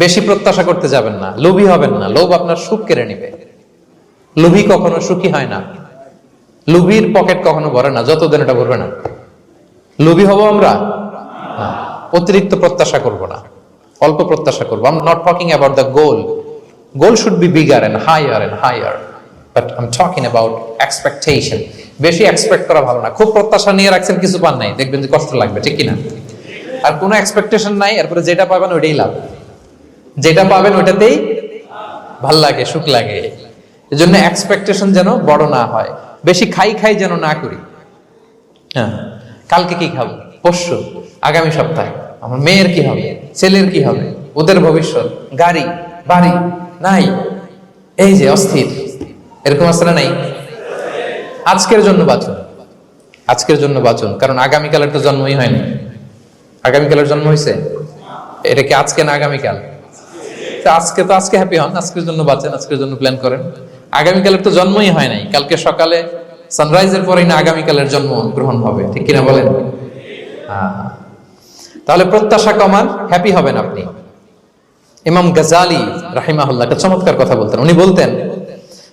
বেশি প্রত্যাশা করতে যাবেন না, লোভী হবেন না। লোভ আপনার সুখ কেড়ে নিবে। লোভী কখনো সুখী হয় না। লোভীর পকেট কখনো ভরে না যতদিন এটা ভরবে না। লোভী হব আমরা না। অতিরিক্ত প্রত্যাশা করব না, অল্প প্রত্যাশা করবো। I'm not talking about the goal. Goal should be bigger and higher. But I'm talking about expectation. বেশি এক্সপেক্ট করা ভালো না। খুব প্রত্যাশা নিয়ে রাখছেন, কিছু পান নাই, দেখবেন যে কষ্ট লাগবে, ঠিক কিনা? আর কোনো এক্সপেকটেশন নাই, এরপরে যেটা পাবেন ওইটাই লাভ। যেটা পাবেন ওইটাতেই ভাল লাগে, সুখ লাগে। এজন্য এক্সপেকটেশন যেন বড় না হয়। বেশি খাই যেন না করি। হ্যাঁ, কালকে কি খাবো, পরশু, আগামী সপ্তাহে আমার মেয়ের কি হবে, ছেলের কি হবে, ওদের ভবিষ্যৎ, গাড়ি বাড়ি নাই, এই যে অস্থির, এরকম আসলে নাই। আজকের জন্য বাঁচুন, আজকের জন্য বাঁচুন, কারণ আগামীকালের তো জন্মই হয়নি। আগামীকালের জন্ম হয়েছে, এটা কি আজকে না আগামীকাল? আজকে হ্যাপি হন, আজকের জন্য বাঁচেন, আজকের জন্য প্ল্যান করেন। আগামীকালের তো জন্মই হয় নাই। কালকে সকালে সানরাইজের পরেই না আগামীকালের জন্ম গ্রহণ হবে, ঠিক কিনা বলেন? তাহলে প্রত্যাশা কমান, হ্যাপি হবেন আপনি। ইমাম গাজালি রাহিমাহুল্লাহ একটা চমৎকার কথা বলতেন। উনি বলতেন